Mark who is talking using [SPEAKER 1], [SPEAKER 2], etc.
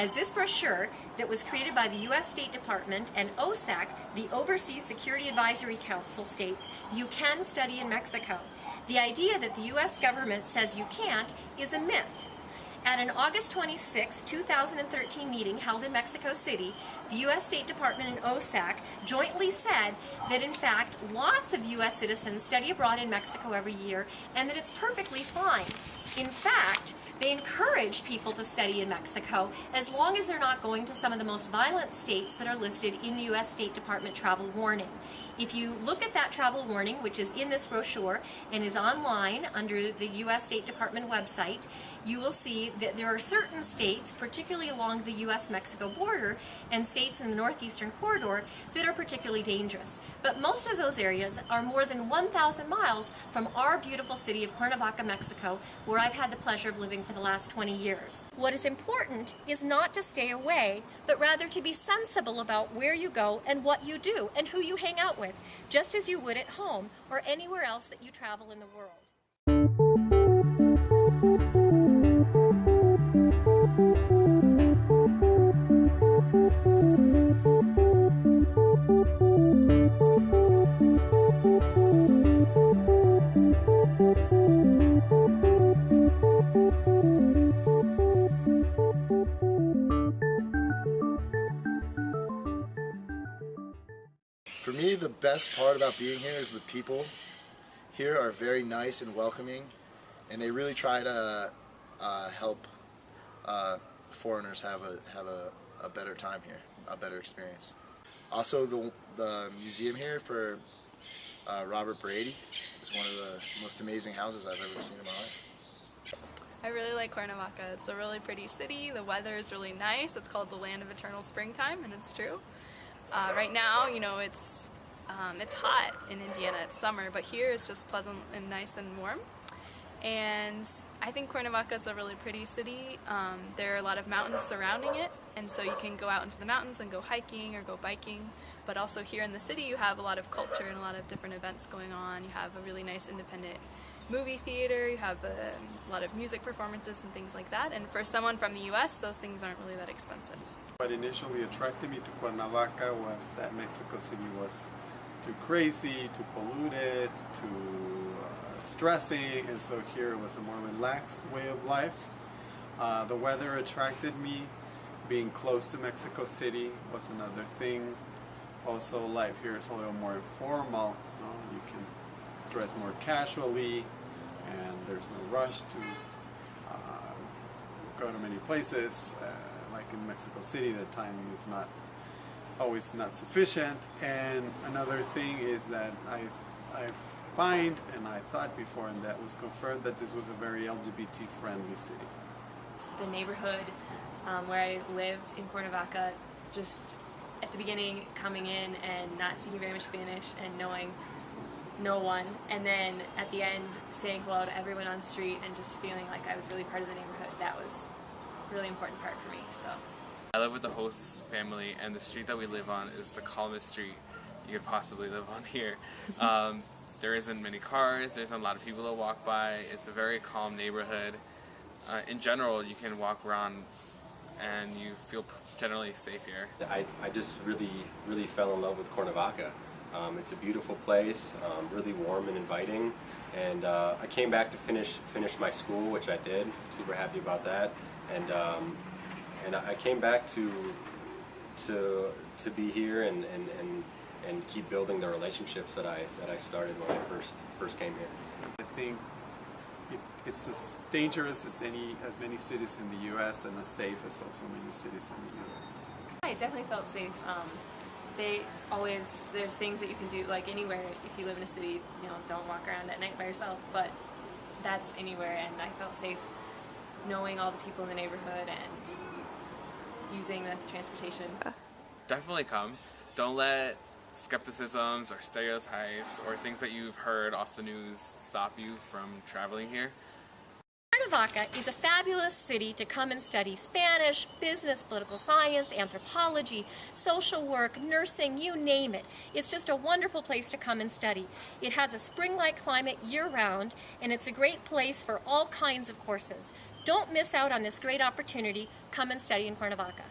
[SPEAKER 1] as this brochure that was created by the U.S. State Department and OSAC, the Overseas Security Advisory Council, states you can study in Mexico. The idea that the U.S. government says you can't is a myth. At an August 26, 2013 meeting held in Mexico City, the U.S. State Department and OSAC jointly said that in fact lots of U.S. citizens study abroad in Mexico every year and that it's perfectly fine. In fact, they encourage people to study in Mexico as long as they're not going to some of the most violent states that are listed in the U.S. State Department travel warning. If you look at that travel warning, which is in this brochure and is online under the U.S. State Department website, you will see that there are certain states, particularly along the U.S.-Mexico border and states in the northeastern corridor, that are particularly dangerous. But most of those areas are more than 1,000 miles from our beautiful city of Cuernavaca, Mexico, where I've had the pleasure of living for the last 20 years. What is important is not to stay away, but rather to be sensible about where you go and what you do and who you hang out with, just as you would at home or anywhere else that you travel in the world.
[SPEAKER 2] For me, the best part about being here is the people here are very nice and welcoming, and they really try to help foreigners have a better time here, a better experience. Also, the museum here for Robert Brady is one of the most amazing houses I've ever seen in my life.
[SPEAKER 3] I really like Cuernavaca. It's a really pretty city. The weather is really nice. It's called the land of eternal springtime, and it's true. Right now, you know, it's hot in Indiana. It's summer, but here it's just pleasant and nice and warm. And I think Cuernavaca is a really pretty city. There are a lot of mountains surrounding it, and so you can go out into the mountains and go hiking or go biking. But also here in the city, you have a lot of culture and a lot of different events going on. You have a really nice independent movie theater. You have a lot of music performances and things like that. And for someone from the U.S., those things aren't really that expensive.
[SPEAKER 4] What initially attracted me to Cuernavaca was that Mexico City was too crazy, too polluted, too stressing, and so here it was a more relaxed way of life. The weather attracted me. Being close to Mexico City was another thing. Also, life here is a little more informal. You can dress more casually, and there's no rush to go to many places. Like in Mexico City, the time is not always not sufficient. And another thing is that I find, and I thought before, and that was confirmed, that this was a very LGBT friendly city.
[SPEAKER 5] The neighborhood where I lived in Cuernavaca, just at the beginning coming in and not speaking very much Spanish and knowing no one, and then at the end saying hello to everyone on the street and just feeling like I was really part of the neighborhood, that was a really important part for me. So
[SPEAKER 6] I live with the host family, and the street that we live on is the calmest street you could possibly live on here. There isn't many cars, there's a lot of people that walk by. It's a very calm neighborhood. In general, you can walk around and you feel generally safe here.
[SPEAKER 7] I just really fell in love with Cuernavaca. It's a beautiful place, really warm and inviting, and I came back to finish my school, which I did. Super happy about that, and I came back to be here and keep building the relationships that I started when I first came here.
[SPEAKER 4] I think it's as dangerous as many cities in the U.S. and as safe as also many cities in the U.S.
[SPEAKER 5] I definitely felt safe. There's things that you can do, like anywhere. If you live in a city, you know, don't walk around at night by yourself, but that's anywhere, and I felt safe knowing all the people in the neighborhood and using the transportation.
[SPEAKER 6] Definitely come. Don't let skepticisms or stereotypes or things that you've heard off the news stop you from traveling here.
[SPEAKER 1] Cuernavaca is a fabulous city to come and study Spanish, business, political science, anthropology, social work, nursing, you name it. It's just a wonderful place to come and study. It has a spring-like climate year-round, and it's a great place for all kinds of courses. Don't miss out on this great opportunity. come and study in Cuernavaca.